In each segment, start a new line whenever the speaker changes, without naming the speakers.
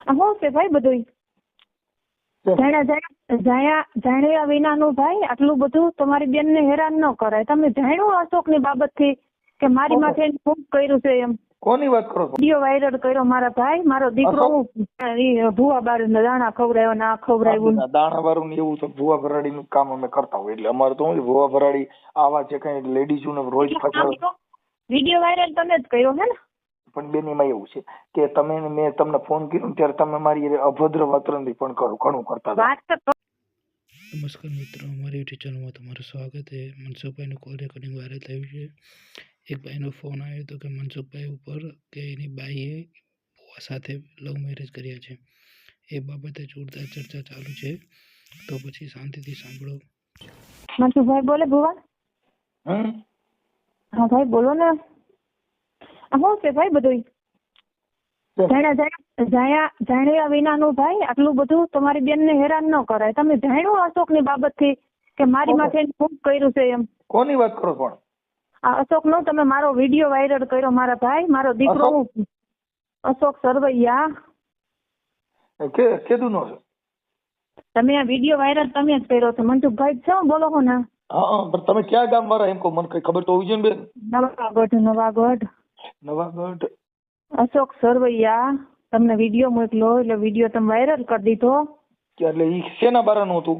હું છે ભાઈ બધું જાણ્યા વિનાનું ભાઈ આટલું બધું તમારી બેન ને હેરાન ન કરાય. તમે જાણ્યું અશોક ની બાબત થી કે મારી માથે ખૂબ કર્યું છે એમ?
કોની વાત કરો છો?
વિડીયો વાયરલ કર્યો મારા ભાઈ, મારો દીકરો ભૂવા બાર દાણા ખવડાવ્યો ને આ ખવડાવ્યું.
દાણા વાળું ને એવું તો ભૂવા ભરાડી નું કામ અમે કરતા હોય એટલે અમારે તો ભૂવા ભરાડી આવા છે કઈ લેડીઝ ને રોજ
વિડીયો વાયરલ તમે જ કર્યો હે ને?
પણ બેન એમાં એવું છે કે તમે મેં તમને ફોન કર્યો ત્યારે તમે મારી અભદ્ર વર્તન પણ ઘણું કરતા હતા.
નમસ્કાર મિત્રો, અમારી યુટ્યુબ ચેનલમાં તમારું સ્વાગત છે. મનસુખભાઈનું કોલ રેકોર્ડિંગ વાયરલ થયું છે. એક ભાઈનો ફોન આવ્યો હતો કે મનસુખભાઈ ઉપર કે એની બાઈએ ભુવા સાથે લવ મેરેજ કર્યા છે. એ બાબતે જોરદાર ચર્ચા ચાલુ છે, તો પછી શાંતિથી સાંભળો.
મનસુખભાઈ બોલે ભુવા? હા ભાઈ બોલો ને. શું છે ભાઈ બધું જાણ્યા વિનાનું ભાઈ આટલું બધું તમારી બેન ને હેરાન ન કરાય. તમે જાણ્યું અશોક ની બાબત થી કે મારી માથે ખૂબ કર્યું છે એમ?
કોની વાત કરો પણ?
આ અશોક નો તમે મારો વિડીયો વાયરલ કર્યો મારા ભાઈ, મારો દીકરો અશોક સરવૈયા
કેદું નો છે?
તમે આ વિડીયો વાયરલ તમે જ કર્યો છો. મનસુખભાઈ છો બોલો છો ને?
હા, પણ તમે ક્યાં ગામ વાળા એમ કહો, મને કઈ ખબર તો હોવી જોઈએ બેન. નવાગઢ
અશોક સરવૈયા તમને વિડીયો મોકલો એટલે વિડીયો તમે વાયરલ કરી દીધો.
એટલે ઈ શેના બારાનું હતું?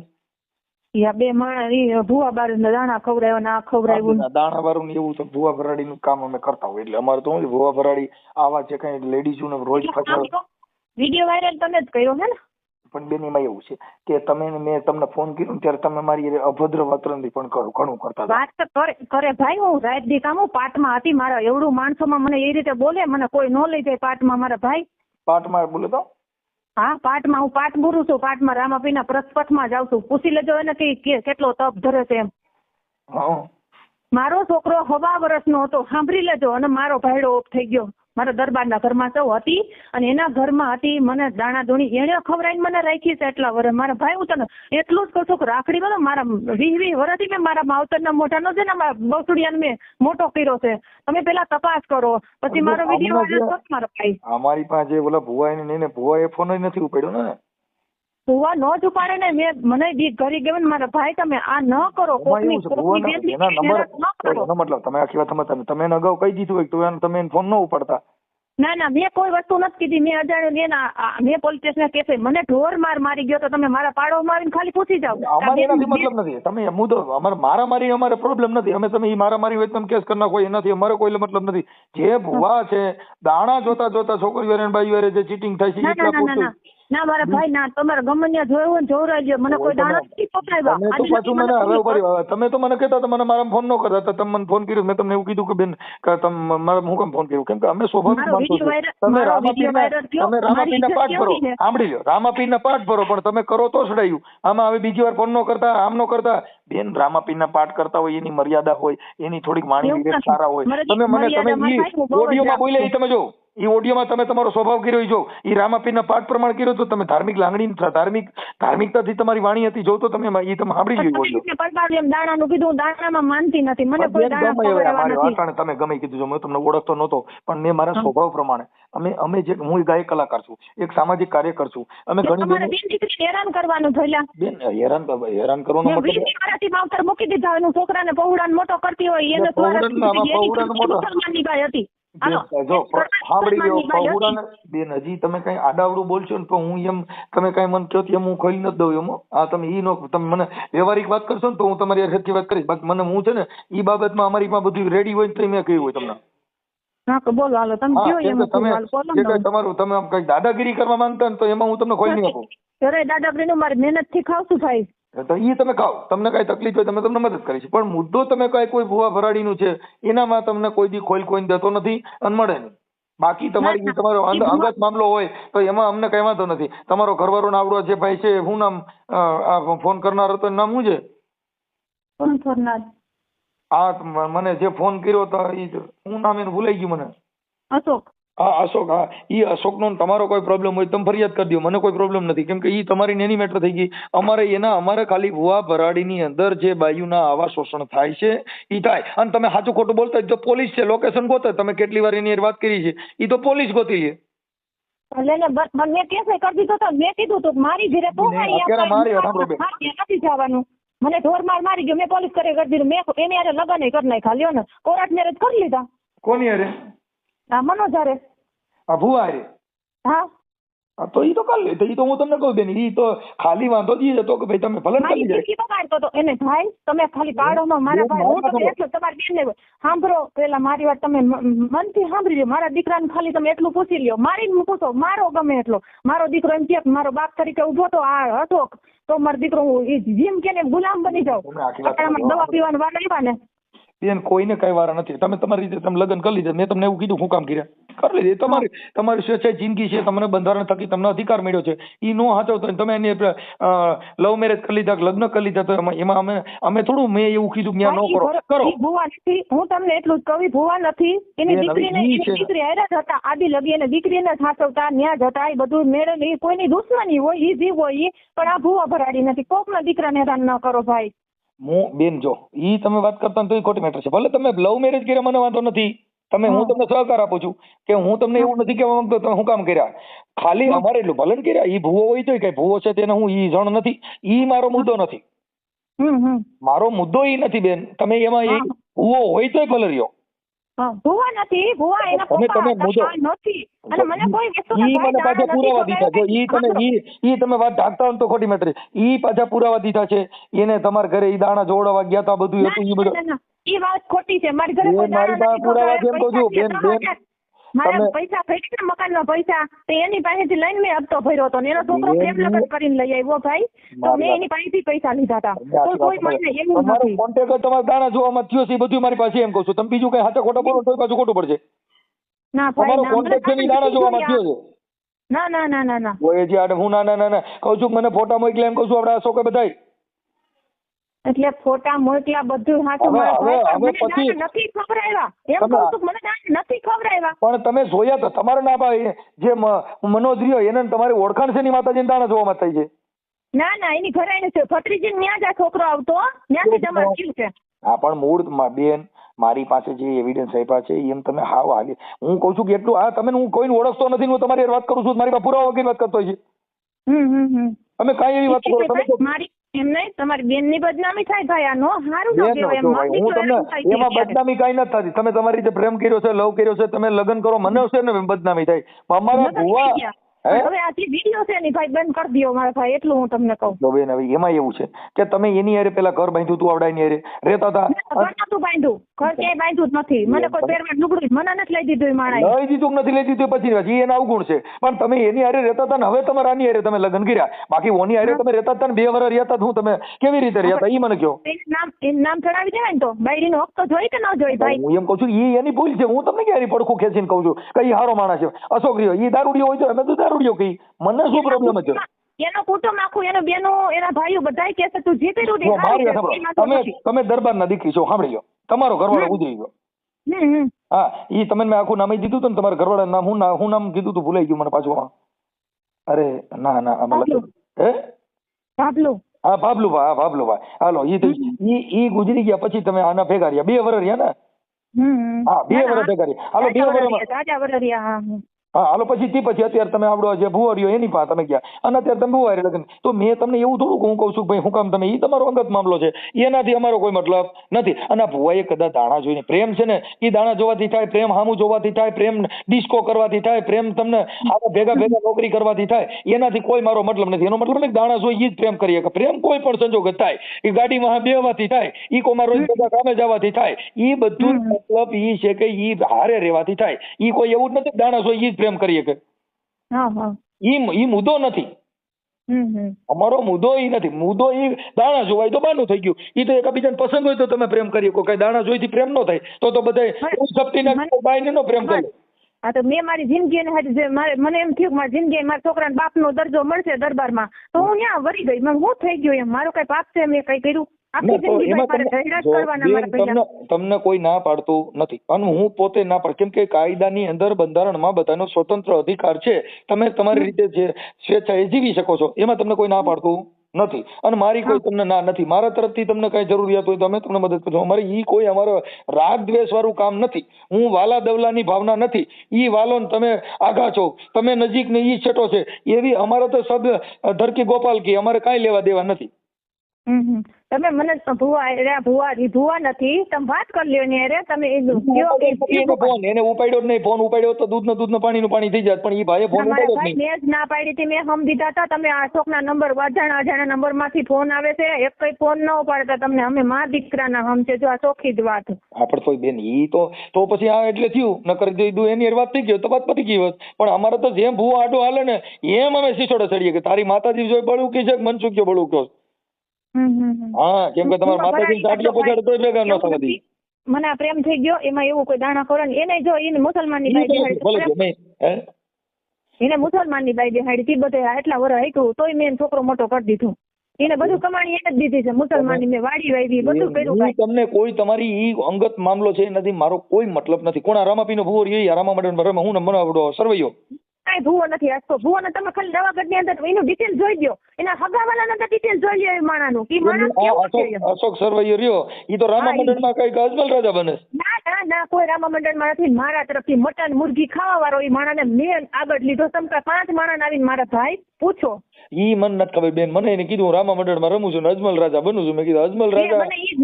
બે માણસ ભૂવા બાર દાણા ખવડાવ્યો ને આ ખવડાવ્યું.
દાણા વાળું ને એવું તો ભૂવા ભરાડી નું કામ અમે કરતા હોય એટલે અમારે તો ભૂવા ભરાડી આવા છે કઈ લેડીઝ ને રોજ
વિડીયો વાયરલ તમે જ કર્યો હે ને?
પણ બેન એમાં એવું છે કે તમે મેં તમને ફોન કર્યો ત્યારે તમે મારી અભદ્ર વર્તન પણ ઘણું કરતા હતા.
વાત તો કરે ભાઈ, હું રાત દી કામ પાઠમાં હતી. મારા એવડું માણસોમાં મને એ રીતે બોલે, મને કોઈ ન લઈ જાય પાઠમાં મારા ભાઈ.
પાઠમાં બોલે તો? હા,
પાઠમાં હું પાઠ ગુરુ છું. પાઠમાં રામાપીના પ્રસ્પથમાં જાઉં છું. પૂછી લેજો એને કે કેટલો તપ ધરે છે એમ. મારો છોકરો 6 વર્ષનો હતો, સાંભળી લેજો. અને મારો ભાઈડો ઓફ થઈ ગયો. મારા દરબારના ઘરમાં સૌ હતી અને એના ઘરમાં હતી. મને દાણા ધોણી એને ખવડાવીને મને રાખી છે એટલા વર્ષ. મારા ભાઈ હું તને એટલું જ કહું છું કે રાખડી બોલો મારા 20 વર્ષથી મેં મારા માવતરના મોઢાનો છે ને મારા બસુડિયાને મેં મોટો કર્યો છે. તમે પેલા તપાસ કરો પછી મારો વિડીયો વાયરલ કરો મારો ભાઈ.
અમારી પાસે ઓલા ભુવાએ ને ભુવાએ ફોન નથી ઉપાડ્યો ને.
ભુવા નો જ ઉપાડે ને. મેં મને બીક ઘરી ગયો ને મારા ભાઈ તમે આ ન કરો.
મતલબ તમે આખી વાત તમે અગાઉ કહી દીધું હોય તો તમે ફોન ન ઉપાડતા?
ના મેં કોઈ વસ્તુ નથી કીધી. મેં અજાણ્યું મેં પોલીસ સ્ટેશન કેસે મને ઢોર મારી ગયો તો તમે મારા પાડોમાં આવીને ખાલી પૂછી જાવ.
અમારે એનાથી મતલબ નથી. તમે મુદ્દો મારા મારી અમારે પ્રોબ્લેમ નથી. અમે તમે મારા મારી હોય તમે કેસ કરી નાખો એનાથી અમારે કોઈ મતલબ નથી. જે ભુવા છે દાણા જોતા છોકરી વાળા બાઈ વાળા જે ચીટિંગ થાય છે
ના મારા ભાઈ ના. તમારે ગમે ત્યાં જોયું હોય જોવરાજો. મને કોઈ દાણા નથી પકડાવ્યા.
તમે તો મને કહેતા મને મારા ફોન ન કરતા. તમે મને ફોન કર્યો મેં તમને એવું કીધું કે બેન તમે મારા હું કેમ ફોન કર્યો? કેમ કે અમે સ્વાભાવિક માણસો છીએ. તમે રામાપીરના પાઠ ભરો, સાંભળી લો, રામાપીરના પાઠ ભરો પણ તમે કરો તો સડાયું. આમાં હવે બીજી વાર ફોન ન કરતા, આમ ન કરતા. બેન રામાપીરના પાઠ કરતા હોય એની મર્યાદા હોય, એની થોડીક વાણી સારા હોય. તમે ઓડિયોમાં બોલે તમે જો એ ઓડિયોમાં તમે તમારો સ્વભાવ કર્યો જો એ રામાપીરના પાઠ પ્રમાણ કર્યો તો તમે ધાર્મિક લાગણી ધાર્મિકતાથી તમારી વાણી હતી જો તો તમે એ તમે સાંભળી જોયું.
દાણાનું કીધું દાણામાં માનતી નથી. મને કોઈ દાણા
તમે ગમે કીધું જો મેં તમને ઓળખતો નહોતો પણ મેં મારા સ્વભાવ પ્રમાણે અમે જે હું ગાયક કલાકાર છું, એક સામાજિક કાર્યકર છું. અમે ઘણી
હેરાન કરવાનું થયેલા.
બેન હેરાન કરવાનો
મતલબ મૂકી દીધા. એનું છોકરાને પૌડાને મોટો કરતી હોય એને હતી.
બેન હજી તમે કઈ આડાવડું બોલશો ને તો હું એમ તમે કઈ મન કહો એમ હું ખોલી નથી દઉં. એમ આ તમે ઈ નો તમે મને વ્યવહારિક વાત કરશો ને તો હું તમારી સરખી વાત કરીશ. બાકી મને હું છે ને ઈ બાબતમાં અમારી પાસે બધું રેડી હોય ને તો મેં કહ્યું હોય તમને. તમારું તમે કઈ દાદાગીરી કરવા માંગતા ને તો એમાં હું તમને ખોલી નહીં આપું.
દાદાગીરી નું મારી મહેનત થી ખાવશું ભાઈ.
તો એ તમે ખાઓ, તમને કઈ તકલીફ હોય તમે તમને મદદ કરીશ. પણ મુદ્દો તમે કઈ કોઈ ભુવા ભરાડીનું છે એનામાં તમને કોઈ દી કોઈને દેતો નથી અને મળે નહીં. બાકી તમારો અંગત મામલો હોય તો એમાં અમને કઈ વાંધો નથી. તમારો ઘરવાળો ના આવડો જે ભાઈ છે શું નામ ફોન કરનાર હતો નામ શું છે? મને જે ફોન કર્યો હતો શું નામ એનું ભૂલાઈ ગયું મને.
અશોક.
હા અશોક. હા ઈ અશોક નો તમારો કોઈ પ્રોબ્લેમ હોય તમે ફરિયાદ કરી દો. મને કોઈ પ્રોબ્લેમ નથી કેમ કે ઈ તમારી નેની મેટર થઈ ગઈ. અમારે ખાલી ભુવા ભરાડીની અંદર જે બાયુના આવા શોષણ થાય છે ઈ થાય. અને તમે સાચું ખોટું બોલતા તો પોલીસ છે, લોકેશન ગોતે. તમે કેટલી વાર એની વાત કરી છે ઈ તો પોલીસ ગોતી છે.
મેં કેસ કરી દીધો તો મેં કીધું તું મારી ઘરે તું નથી જવાનું. મને ઢોરમાર મારી ગયો. મેં પોલીસ કરી દીધું. મેં એની હારે લગ્ન કરી નાખ્યા. લ્યો ને કોર્ટ મેરેજ કરી લીધા.
કોની હારે?
મનોજ હારે.
ભુવા હારે?
હા
તો ઈ તો કરી લે. તો ઈ તો હું તમને કહું બેન, ઈ તો ખાલી વાંધો જ હતો કે ભાઈ તમે ભલે કરી જાય.
કાઢતો તો એને ભાઈ તમે ખાલી કાઢો મારા ભાઈ. હું તમને એટલું તમારી બેન ને સાંભળો પેલા મારી વાત તમે મનથી સાંભળી લો. મારા દીકરાને ખાલી તમે એટલું પૂછી લ્યો. મારી પૂછો મારો ગમે એટલો. મારો દીકરો એમ કે મારો બાપ તરીકે ઉભો તો આ હતો તો મારો દીકરો જીમ કે ગુલામ બની જાવ. દવા પીવાનું વાર આવ્યા ને
બેન કોઈને કઈ વાર નથી. તમે તમારી રીતે તમે લગ્ન કરી લીધા. મેં તમને એવું કીધું હું કામ કર્યા? કરી લીધી. તમારી સ્વેચ્છાએ જિંદગી છે. તમને બંધારણ થકી તમને અધિકાર મળ્યો છે. ઈ નો હાચવતો તમે એની લવ મેરેજ કરી લીધા, લગ્ન કરી લીધા, તો એમાં અમે થોડું મેં એવું કીધું ત્યાં નો કરો.
ભુવા નથી. હું તમને એટલું જ કહું ભુવા નથી. એની દીકરી હેરાન હતા આદિ લગી એને દીકરીને સાચવતા ન્યા જતા એ બધું મેળે કોઈની દુશ્મની હોય ઈ જીવ હોય પણ આ ભુવા ભરાડી નથી. કોકના દીકરાને હેરાન ન કરો ભાઈ.
બેન જો ઈ તમે વાત કરતા તો ખોટી મેટર છે. ભલે તમે લવ મેરેજ કર્યા મને વાંધો નથી. હું તમને સહકાર આપું છું કે હું તમને એવું નથી કહેવા માંગતો તમે હું કામ કર્યા. ખાલી અમારે એટલું ભલે કર્યા. ઈ ભૂવો હોય તો કઈ ભૂવો છે તેને હું ઈ જણ નથી. ઈ મારો મુદ્દો નથી. મારો મુદ્દો ઈ નથી બેન. તમે એમાં ભૂવો હોય તોય ભલે રહ્યો.
ભુવા નથી. ભુવા એના પપ્પા નથી. અને મને કોઈ વસ્તુ
ઈ મને પાછા પુરાવા દીધા. જો ઈ તમે વાત ઢાંકતા હો તો ખોટી મેટર. ઈ પાછા પુરાવા દીધા છે. એને તમારા ઘરે ઈ દાણા જોડવા ગયા તા બધું હતું. ઈ બધું
ઈ વાત ખોટી છે. મારી ઘરે
મારી પાસે પુરાવા છે એમ કહું છું બેન.
મારા પૈસા ભર્યા ને મકાનના પૈસા તો એની પાસેથી લઈને મેં હપ્તો ભર્યો હતો. એનો છોકરો પ્રેમ લગ્ન કરીને લઈ આવ્યો ભાઈ. તો મેં એની પાસેથી પૈસા લીધા હતા. તો કોઈ મને એવું નથી.
કોન્ટેક્ટ તમારા દાણા જોવામાં થયો છે બધું મારી પાસે એમ કહું છું. તમે બીજું કઈ હાથે ખોટો બોલો તો પાછું ખોટું પડશે.
ના ભાઈ ના
કોન્ટેક્ટ છે દાણા જોવામાં થયો છે.
ના ના ના ના ના
ઓય જે હું ના કહું છું મને ફોટા મોકલે એમ કહું છું. આપણે અશોકે બધાય
એટલે ફોટા મોકલા બધું હાથું નથી ખવડાવ્યા એમ કહું છું. મને નથી ખવડાવ્યા
પણ તમે જોયા તો તમારે ના ભાઈ જે મનોજ રહ્યો એને તમારી ઓળખાણ છે ની માતાજીને દાણા જોવામાં થઈ છે.
ના ના એની ઘરે છે ભત્રીજી ત્યાં જ આ છોકરો આવતો ત્યાંથી તમારે જીવ છે.
હા પણ મૂળ બેન મારી પાસે જે એવિડન્સ આપ્યા છે એમ તમે હાવ હાલી. હું કઉ છું કે એટલું આ તમે હું કોઈને ઓળખતો નથી. હું તમારી વાત કરું છું. મારી પાસે પુરાવા વગર વાત કરતો છે. અમે કઈ એવી વાત કરો
મારી એમ નહીં તમારી બેન ની બદનામી થાય ભાઈ. આ નો સારું ન કહેવાય.
હું તમને એમાં બદનામી કઈ નથી થતી. તમે તમારી રીતે પ્રેમ કર્યો છે, લવ કર્યો છે, તમે લગ્ન કરો મને છે ને બદનામી થાય. અમારા ભુવા
હવે આ જે વિડિયો છે ને ભાઈ બંધ કરી દો મારા ભાઈ. એટલું હું તમને કહું.
તો બેન હવે એમાં એવું છે કે તમે એની હારે પેલા ઘર બાંધ્યું તું આવડાની હારે રહેતા હતા.
ઘર નતું બાંધ્યું. ઘર ક્યાંય બાંધ્યું જ નથી. મને કોઈ પહેરવા લુગડું મને નથી લઈ દીધું. માણા
લઈ દીધું નથી લઈ દીધું પછી એના અવગુણ છે. પણ તમે એની હારે રહેતા હતા ને હવે તમારા આની હારે તમે લગ્ન કર્યા. બાકી ઓની હારે તમે રહેતા હતા ને 2 વર્ષ રહેતા હું તમે કેવી રીતે રહેતા ઈ મને કહો.
નામ ચડાવી દેવાય ને તો બાયડીનો હક તો જોઈ કે ન જોઈ ભાઈ.
હું એમ કહું છું ઈ એની ભૂલ છે. હું તમને ક્યારે પડખું ખેંચીને કહું છું કે ઈ હારો માણસ છે. અશોક રહ્યો ઈ દારૂડિયો હોય તો અમે તો દારૂડિયો કહી. મને શું પ્રોબ્લેમ છે?
એનો કુટુંબ આખું એનો બેનો એના ભાઈઓ બધાય કહે છે તું જીતેલું દે.
તમે દરબારના દીકરી છો સાંભળી લો. તમારો ઘરવાળો ઉજળી ગયો. હા ઈ તમે મેં આખું નામ દીધું હતું ને તમારા ઘરવાળા નામ હું નામ કીધું તું ભૂલાઈ ગયું મને પાછું. અરે ના હે
ભાભલું.
હા ભાભલુભાઈ. હા ભાભલુભાઈ. હાલો ઈ ગુજરી ગયા પછી તમે આના ભેગા રહ્યા 2 વર્ષ રહ્યા ને? હા 2 વર્ષ ભેગા રહ્યા. હાલો 2 વર્ષ. હા હાલો પછી અત્યારે તમે આવડો જે ભુવા રહ્યો એની પાસે તમે ગયા અને અત્યારે તમે ભુવા લગ્ન. તો મેં તમને એવું થોડુંક હું કહું છું ભાઈ હું કામ તમે ઈ તમારો અંગત મામલો છે. એનાથી અમારો કોઈ મતલબ નથી. અને આ ભુવાએ કદાચ દાણા જોઈને પ્રેમ છે ને એ દાણા જોવાથી થાય, પ્રેમ હામું જોવાથી થાય, પ્રેમ ડિસ્કો કરવાથી થાય, પ્રેમ તમને આવા ભેગા નોકરી કરવાથી થાય. એનાથી કોઈ મારો મતલબ નથી. એનો મતલબ નહીં દાણા જોઈ ઈ જ પ્રેમ કરીએ કે પ્રેમ કોઈ પણ સંજોગ થાય. એ ગાડીમાં બેહવાથી થાય, ઈ કોમાં રોજ બધા કામે જવાથી થાય. ઈ બધું મતલબ ઈ છે કે ઈ હારે રહેવાથી થાય. ઈ કોઈ એવું જ નથી દાણા જોઈ ઈ જ પ્રેમ કરીએ કે ઈ મુદ્દો નથી. અમારો મુદ્દો ઈ નથી. મુદ્દો ઈ દાણા જોવાય તો બાનું થઈ ગયું. ઈ તો એકબીજાને પસંદ હોય તો તમે પ્રેમ કરી શકો. કઈ દાણા જોઈથી પ્રેમ ન થાય તો બધા સપટીના બાઈને નો પ્રેમ કરે.
હા તો મેં મારી જિંદગી મને એમ થયું મારી જિંદગી મારા છોકરાને બાપનો દરજ્જો મળશે દરબારમાં તો હું ત્યાં વળી ગઈ. હું થઈ ગયું એમ મારું કઈ પાપ છે મેં કઈ કર્યું?
તમને કોઈ ના પાડતું નથી અને હું પોતે ના પાડ. કેમ કે કાયદાની અંદર બંધારણમાં બધાનો સ્વતંત્ર અધિકાર છે. તમે તમારી રીતે જે સ્વેચ્છાએ જીવી શકો છો. એમાં તમને કોઈ ના પાડતું નથી. અને મારી કોઈ તમને ના નથી. મારા તરફથી તમને કઈ જરૂરિયાત હોય તો અમે તમને મદદ કરશું. અમારે ઈ કોઈ અમારો રાગ દ્વેષ વાળું કામ નથી. હું વાલા દવલાની ભાવના નથી. ઈ વાલો ને તમે આઘા છો, તમે નજીક ને ઈ છેટો છે, એવી અમારે તો સબ ધરકી ગોપાલ કી અમારે કાંઈ લેવા દેવા નથી.
તમે મને ભુવા નથી, તમે વાત કરી લ્યો ને અરે તમે
ફોન એને ઉપાડ્યો જ નહીં. ફોન ઉપાડ્યો તો દૂધ ને પાણીનું પાણી થઈ જાય. પણ ઈ ભાઈએ ફોન ઉપાડ્યો જ નહીં.
મેં જ ના પાડી હતી. મેં હમ દીધા હતા. તમે અશોકના નંબર અજાણા નંબર માંથી ફોન આવે છે, એક કઈ ફોન ન ઉપાડતા તમને. અમે મા દીકરાના હમ છે, જો આ ચોખ્ખી જ વાત.
આપણે તો બેન ઈ તો પછી આ એટલે થયું ન કરી દીધું એની વાત થઈ ગયો તો વાત પતી ગઈ હોત. પણ અમારે તો જેમ ભૂવા આડો હાલે ને એમ અમે શીશોડે ચડીએ કે તારી માતાજી જોઈ બળું કી છે, મનસુખ્યો બળું કયો. હા, કેમ કે તમારા માતાજી ચાટલો પછાડ તો ભેગા ન થવા દે.
મને આ પ્રેમ થઈ ગયો, એમાં એવું કોઈ દાણા ખોરા ને એને જો એને મુસલમાનની બાઈ એને મુસલમાનની બાઈ બેહાડી તી બધે એટલા વર્ષ હાઈકું તોય મેં છોકરો મોટો કરી દીધો. એને બધું કમાણી એને જ દીધી છે મુસલમાનની. મેં વાડી વાવી બધું કર્યું.
તમને કોઈ તમારી ઈ અંગત મામલો છે નથી, મારો કોઈ મતલબ નથી. કોણ રામાપીનો ભૂવો રહ્યો રામા મંડળ હું નંબર આવડો સરવૈયો
કાંઈ ભૂવો નથી আসતો. ભૂવો ને તમે ખાલી દવાગઢ ની અંદર એનું ડિટેલ જોઈ દો, એના હગાવાલાના અંદર ડિટેલ જોઈ લ્યો. એ માણાનું ઈ માણસ કેવું છે?
અશોક સરવૈયો રહ્યો ઈ તો રામા મંડળમાં કઈ અજમલ રાજા બને.
ના કોઈ રામા મંડળમાં નથી. મારા તરફથી મટન મુરગી ખાવા વાળો ઈ માણાને મેં આગળ લીધો. સમકા 5 માણસ આવીને મારા ભાઈ પૂછો.
ઈ મને નથી ખબર બેન. મને એને કીધું રામા મંડળમાં રમું છું ને અજમલ રાજા બનું છું. મેં કીધું અજમલ રાજા
મને ઈ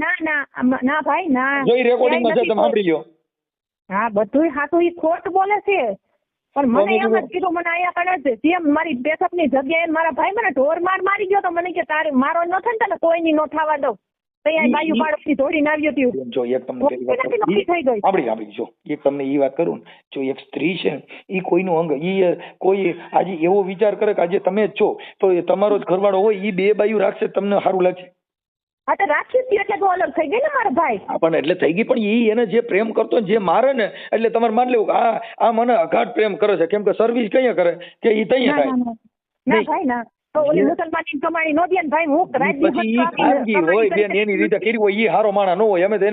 ના ભાઈ ના.
જોઈ રેકોર્ડિંગમાં છે, તમે સાંભળી લ્યો.
હા બધુંય હાથું. ઈ ખોટ બોલે છે. પણ મને એમ જ કીધું, મને અહીંયા કણે જેમ મારી બેઠકની જગ્યાએ મારા ભાઈ મને ઢોર મારી ગયો તો મને કે તારે મારો ન થાય ને કોઈની નો થવા દઉં. તૈયાર બાયુ બાળકથી દોડીને આવ્યો હતું.
જો એક તમને સાંભળી જો એક તમને ઈ વાત કરું ને, જો એક સ્ત્રી છે ને ઈ કોઈનું અંગ ઈ કોઈ આજે એવો વિચાર કરે કે આજે તમે જ છો તો તમારો જ ઘરવાળો હોય ઈ બે બાયુ રાખશે તમને સારું લાગશે?
હા તો રાખી જ એટલે તો અલગ થઈ ગઈ ને મારા ભાઈ.
પણ એટલે થઈ ગઈ, પણ ઈ એને જે પ્રેમ કરતો જે મારે ને એટલે તમારે માન લેવું કે આ મને અગાધ પ્રેમ કરે છે. કેમ કે સર્વિસ કઈ કરે કે ઈ તૈયાર થાય
ના ભાઈ ના. તો ઓલી મુસલમાનની કમાણી નો દે ને ભાઈ. હું
ખાનગી હોય બેન એની રીતે કરી હોય ઈ હારો માણા ન હોય. અમે તો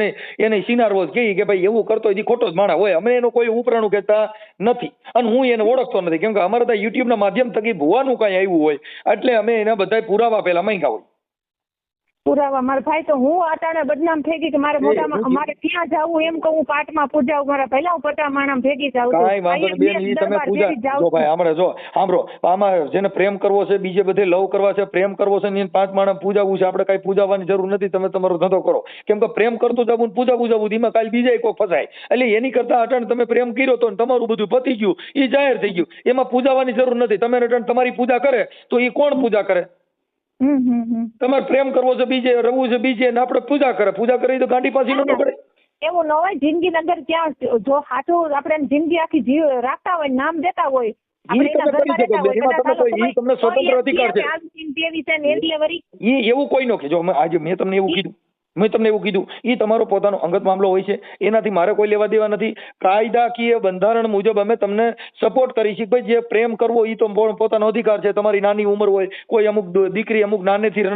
એને સિનારવો જ કહીએ કે ભાઈ એવું કરતો હોય ખોટો જ માણા હોય. અમે એનો કોઈ ઉપરાણું કહેતા નથી અને હું એને ઓળખતો નથી. કેમ કે અમારે તો યુટ્યુબ ના માધ્યમ થકી ભુવાનું કઈ આવ્યું હોય એટલે અમે એના બધા પુરાવા પેલા માંગ્યા હોય.
પુરાવા મારા ભાઈ તો હું અટાણે બદનામ થઈ ગઈ કે મારે મોઢામાં મારે ક્યાં જાવું એમ કહું પાઠમાં પૂજાવું. મારા પહેલા હું પટા માણસ ભેગી જાઉં.
કાંઈ વાંધો નહીં બેન, ઈ તમે પૂજા જો ભાઈ હમણાં જો સાંભળો આમાં જેને પ્રેમ કરવો છે બીજે બધે લવ કરવા છે પ્રેમ કરવો છે ને 5 માણસ પૂજાવું છે. આપણે કઈ પૂજાવાની જરૂર નથી. તમે તમારો ધંધો કરો. કેમ કે પ્રેમ કરતું જવું પૂજાવું જવું એમાં કાલ બીજા કોઈ ફસાય. એટલે એની કરતા અટાણે તમે પ્રેમ કર્યો તો તમારું બધું પતી ગયું એ જાહેર થઈ ગયું. એમાં પૂજાવાની જરૂર નથી. તમે અટાણે તમારી પૂજા કરે તો એ કોણ પૂજા કરે? તમારે પ્રેમ કરવો છે બીજે, રમવું છે બીજે ને આપણે પૂજા કરે તો ગાંડી પાછી ન પડે.
એવું ન હોય. જિંદગી અંદર ક્યાં જો હાથું આપણે જિંદગી આખી રાખતા હોય નામ દેતા હોય
તમને સ્વતંત્ર અધિકાર છે. એવું કોઈ નો કે જો આજે મેં તમને એવું કીધું એ તમારો પોતાનો અંગત મામલો હોય છે. એનાથી મારે કોઈ લેવા દેવા નથી. કાયદાકીય બંધારણ મુજબ અમે તમને સપોર્ટ કરી છીએ. ભાઈ જે પ્રેમ કરવો એ તો પોતાનો અધિકાર છે. તમારી નાની ઉંમર હોય, કોઈ અમુક દીકરી અમુક નાનેથી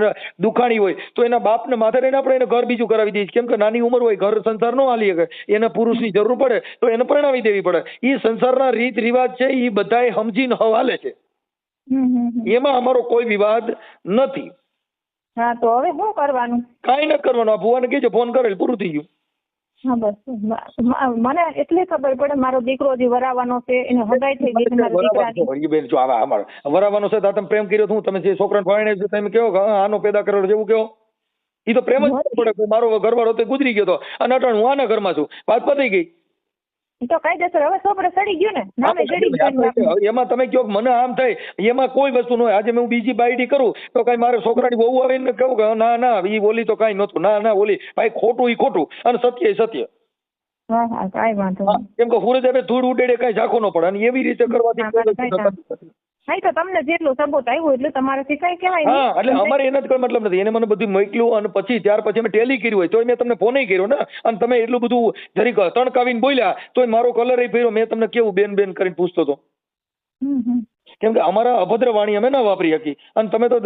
દુખાણી હોય તો એના બાપને માથે રહીને આપણે એને ઘર બીજું કરાવી દઈએ. કેમ કે નાની ઉંમર હોય, ઘર સંસાર નો હાલી શકે, એને પુરુષની જરૂર પડે તો એને પરણાવી દેવી પડે. એ સંસારના રીત રિવાજ છે એ બધાએ સમજીને હાલે છે. એમાં અમારો કોઈ વિવાદ નથી.
હા તો હવે શું કરવાનું?
કાંઈ નથી કરવાનું. આ ભુવાને કહેજો ફોન કરેલ પૂરું થઈ ગયું.
હા બસ મને એટલી ખબર પડે મારો દીકરો જે વરાવાનો છે એને હગાઈ થઈ ગઈ છે.
બેન જો આવા વરાવાનો છે તો તમે પ્રેમ કર્યો હું તમે જે છોકરાને પરણે છે તમે કહો કે આનો પેદા કરેલો જેવું કહો. એ તો પ્રેમ જ પડે. મારો ઘરવાળો તો ગુજરી ગયો હતો અને અટાણ હું આના ઘરમાં છું. વાત પતી ગઈ.
તો કાયદેસર હવે છોકરો સડી ગયો ને નામે જડી ગયો.
એમાં તમે કહો મને આમ થાય એમાં કોઈ વસ્તુ ન હોય. આજે હું બીજી બાયડી કરું તો કઈ મારે છોકરાની બહુ આવે ને કહું કે ના ઈ બોલી તો કઈ નતું. ના ઓલી ભાઈ ખોટું ઈ ખોટું અને સત્ય ઈ સત્ય.
હા કાઈ વાંધો નહીં.
કેમ કે હુરેદેવે ધૂળ ઉડેડે કઈ ઝાખો ન પડે અને એવી રીતે કરવાથી
હા તો તમને જેટલું સબૂત આવ્યું એટલે તમારાથી કઈ કહેવાય નહીં.
હા એટલે અમારે એના જ કોઈ મતલબ નથી. એને મને બધું મોકલ્યું અને ત્યાર પછી અમે ટેલી કર્યું હોય તો મેં તમને ફોન કર્યો ને અને તમે એટલું બધું જરીક તણકાવીને બોલ્યા તો મારો કલર એ ફેર્યો. મેં તમને કેવું બેન કરીને પૂછતો હતો. કેમ કે અમારા અભદ્ર વાણી અમે ના વાપરી શકી અને તમે તો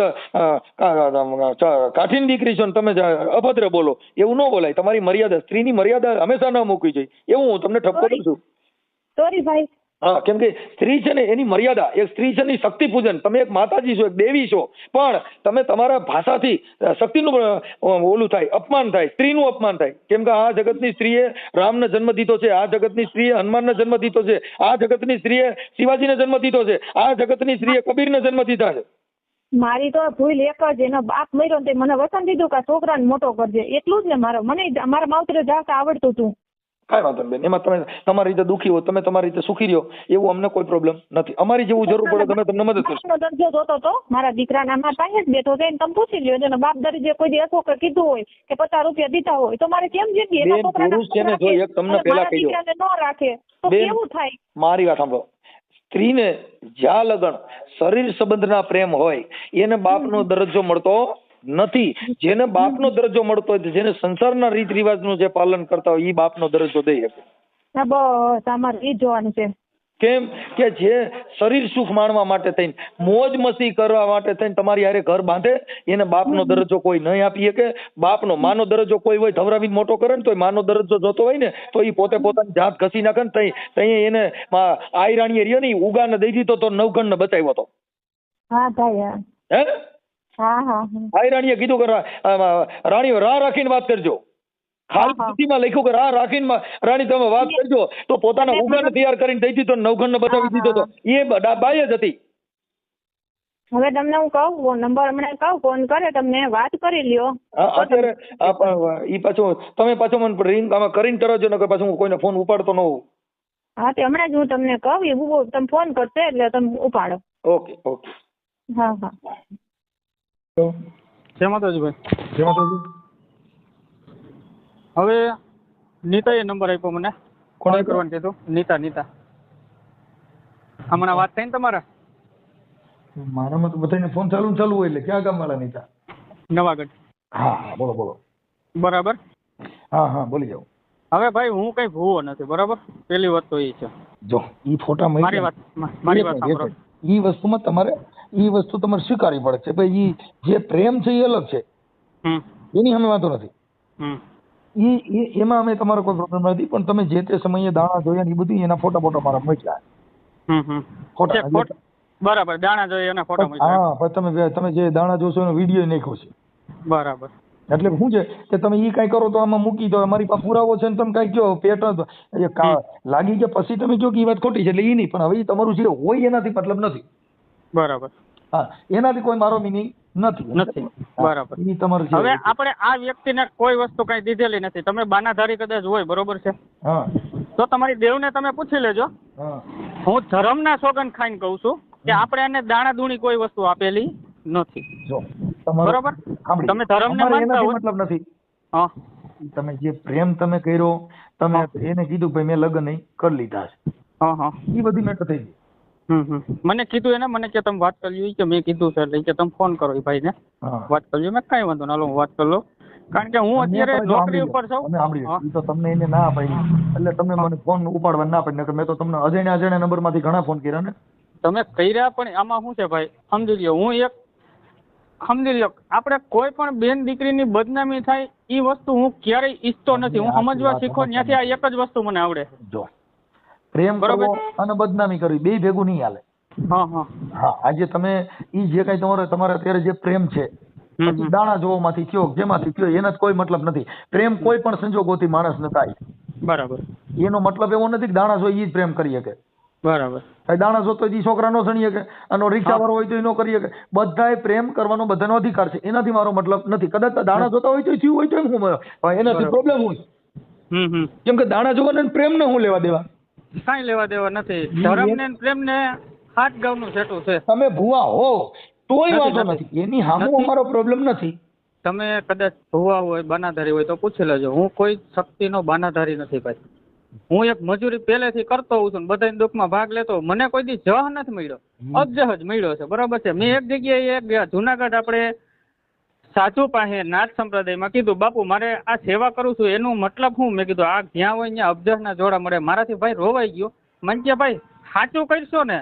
કાઠીની દીકરી છો ને તમે અભદ્ર બોલો એવું ન બોલાય. તમારી મર્યાદા સ્ત્રીની મર્યાદા હંમેશા ન મૂકવી જોઈએ એવું હું તમને ઠપકો દઉં છું.
સોરી ભાઈ
હા, કેમ કે સ્ત્રી છે ને એની મર્યાદા, એક સ્ત્રી છે ને શક્તિ પૂજન, તમે એક માતાજી છો, એક દેવી છો, પણ તમે તમારા ભાષાથી શક્તિનું ઓલું થાય, અપમાન થાય, સ્ત્રીનું અપમાન થાય. કેમ કે આ જગતની સ્ત્રીએ રામને જન્મ દીધો છે, આ જગતની સ્ત્રીએ હનુમાનને જન્મ દીધો છે, આ જગતની સ્ત્રીએ શિવાજીને જન્મ દીધો છે, આ જગતની સ્ત્રીએ કબીરને જન્મ દીધા છે.
મારી તો ભૂલ એક જ, એનો બાપ મર્યો ને મને વચન દીધું કે છોકરાને મોટો કરજે, એટલું જ ને. મને મારા માવતરે જાતા આવડતું હતું.
કાંઈ વાંધો નહીં બેન, એમાં તમે તમારી રીતે દુઃખી હો, તમે તમારી રીતે સુખી રહ્યો, એવું અમને કોઈ પ્રોબ્લેમ નથી. અમારી જેવું જરૂર પડે તમે તમને મદદ કરશો.
દરજ્જો જોતો તો મારા દીકરાના મારા પાસે જ બેઠો છે, તમે પૂછી લ્યો, જેનો બાપ દરી જે કોઈ દિવસ કે કીધું હોય કે 50 રૂપિયા દીધા હોય તો મારે કેમ જિંદગી એના
પુરુષ છે ને, જો એક તમને પહેલા કહી દઉં,
ન રાખે તો કેવું થાય?
મારી વાત સાંભળો, સ્ત્રીને જ્યાં લગન શરીર સંબંધના પ્રેમ હોય એને બાપનો દરજ્જો મળતો નથી. જેને બાપનો દરજ્જો મળતો હોય, જેને સંસારના રીત રિવાજનું જે પાલન કરતા હોય એ બાપનો દરજ્જો દઈ શકે.
બસ અમારે એ જોવાનું છે.
કેમ કે જે શરીર સુખ માણવા માટે થઈને, મોજ મસ્તી કરવા માટે થઈને તમારી હારે ઘર બાંધે, એને બાપનો દરજ્જો કોઈ નહીં આપી શકે. બાપનો માનો દરજ્જો કોઈ હોય ધવરાવી મોટો કરે ને તો માનો દરજ્જો જોતો હોય ને તો એ પોતે પોતાની જાત ઘસી નાખે ને તઈ એને આયરાણીએ રહ્યો ને ઉગાને દઈ દીધો તો નવઘણ ને બચાવ્યો હતો.
હા ભાઈ,
હે
હા હા,
આયરાણીએ કીધું કે રાણી રાહ રાખીને વાત કરજો. ખાલી સ્થિતિમાં લખ્યું કે રાહ રાખીને રાણી તમે વાત કરજો, તો પોતાના ઉગાને તૈયાર કરીને દઈ દીધો, નવઘણ ને બચાવી દીધો તો એ બાઈ જ હતી.
હવે તમને હું કહું, નંબર હમણાં કહું, ફોન કરે તમને વાત કરી લ્યો.
અત્યારે ઈ પાછું તમે પાછો મને રિંગ આમાં કરીને કરજો ને, પાછું હું કોઈને ફોન ઉપાડતો ન હોઉં.
હા, તે હમણાં જ હું તમને કહું, એવું તમે ફોન કરશે એટલે તમે ઉપાડો.
Okay okay.
હા હા.
જય માતાજી ભાઈ.
જય માતાજી.
હવે નીતાએ નંબર આપ્યો મને. કોણ કરવાનું કીધું? નીતા. હમણાં વાત થઈ ને તમારા?
મારામાં તો બધાને ફોન ચાલુ હોય. એટલે ક્યાં ગામ વાળા નીતા?
નવાગઢ.
હા બોલો.
બરાબર.
હા બોલી જાઓ.
હવે ભાઈ હું કઈ ભૂવો નથી, બરાબર. પેલી વાત તો એ છે,
જો ઈ ફોટા
મારી વાત સાંભળો.
ઈ વસ્તુમાં તમારે સ્વીકારવી પડે છે. ભાઈ ઈ જે પ્રેમ છે એ અલગ છે, એની અમે વાંધો નથી. એમાં અમે તમારો કોઈ પ્રોબ્લેમ નથી, પણ તમે જે તે સમયે દાણા જોયા એ બધું એના ફોટા મારા મોકલ્યા.
બરાબર, દાણા જોઈએ એના ફોટા મોકલ્યા.
હા, પણ તમે જે દાણા જોશો એનો વિડીયો નાખ્યો છે.
બરાબર.
એટલે શું છે કે તમે ઈ કઈ કરો તો આમાં મૂકી દો, અમારી પાસે પુરાવો છે ને તમે કઈ કયો પેટ લાગી ગયા પછી તમે કહો કે એ વાત ખોટી છે, એટલે એ નહીં. પણ હવે તમારું જે હોય એનાથી મતલબ નથી.
બરાબર.
હા, એનાથી કોઈ મારો મિનિંગ નથી.
બરાબર.
ઈ તમારું
હવે આપણે આ વ્યક્તિને કોઈ વસ્તુ કઈ દીધેલી નથી. તમે બાનાધારી કદાચ હોય, બરોબર છે, તો તમારી દેવને તમે પૂછી લેજો. હું ધર્મના સોગંદ ખાઈને કહું છું કે આપણે એને દાણા દૂણી કોઈ વસ્તુ આપેલી નથી. બરોબર. તમે ધર્મને માનતા હોય
મતલબ નથી.
હા,
તમે જે પ્રેમ તમે કર્યો, તમે એને કીધું ભાઈ મેં લગ્ન નહીં કરી લીધા છે.
હા,
એ બધી મેટર થઈ ગઈ.
મને કીધું એને, મને કે તમે વાત કરી કે મેં કીધું છે એટલે કે તમે ફોન કરો એ ભાઈને વાત કરજો. મેં કઈ વાંધો ના, હું વાત કરી લઉં. કારણ કે હું અત્યારે નોકરી ઉપર છું.
તો તમને એને ના પાડી એટલે તમને મને ફોન ઉપાડવા ના પાડી. મેં તો તમને અજાણ્યા નંબર માંથી ઘણા ફોન કર્યા ને.
તમે કર્યા, પણ આમાં શું છે ભાઈ, સમજી લ્યો, સમજી લ્યો, આપણે કોઈ પણ બેન દીકરીની બદનામી થાય એ વસ્તુ હું ક્યારેય ઈચ્છતો નથી. હું સમજવા શીખો ત્યાંથી આ એક જ વસ્તુ મને આવડે. જો પ્રેમ કરવો અને બદનામી કરવી બે ભેગું નહીં હાલે. હા, આજે તમે ઈ જે કઈ તમારે અત્યારે જે પ્રેમ છે, પછી દાણા જોવામાંથી થયો, જેમાંથી થયો, એના કોઈ મતલબ નથી. પ્રેમ કોઈ પણ સંજોગોથી માણસ ન થાય. બરાબર. એનો મતલબ એવો નથી કે દાણા જોઈ ઈ જ પ્રેમ કરી શકે. બરાબર. દાણા જોતો એ છોકરા નો સણી શકે, અને રિક્ષા વાળો હોય તો એ નો કરી શકે. બધાએ પ્રેમ કરવાનો બધાનો અધિકાર છે. એનાથી મારો મતલબ નથી. કદાચ દાણા જોતા હોય તો થયું હોય તો એમ એનાથી પ્રોબ્લેમ હોય. કેમ કે દાણા જોવાને પ્રેમ ને હું લેવા દેવા? કઈ લેવા દેવા નથી. ધર્મ ને પ્રેમ ને હાથ ગામનું સેટું છે. તમે ભૂવા હો તોય વાંધો નથી, એની સામે અમારો પ્રોબ્લેમ નથી. તમે કદાચ ભૂવા હોય, બાનાધારી હોય તો પૂછી લેજો. હું કોઈ શક્તિનો બાનાધારી નથી ભાઈ. હું એક મજૂરી પહેલેથી કરતો હોઉં છું, બધાના દુઃખમાં ભાગ લેતો. મને કોઈ દી જહ નથી મળ્યો, અબજહ જ મળ્યો છે. બરાબર છે. મેં એક જગ્યાએ જુનાગઢ આપણે સાધુ પાસે નાથ સંપ્રદાયમાં કીધું, બાપુ મારે આ સેવા કરું છું એનું મતલબ શું? મેં કીધું આ જ્યાં હોય ત્યાં અબજહના જોડા મળે. મારાથી ભાઈ રોવાઈ ગયો. મને કે ભાઈ સાચું કરશો ને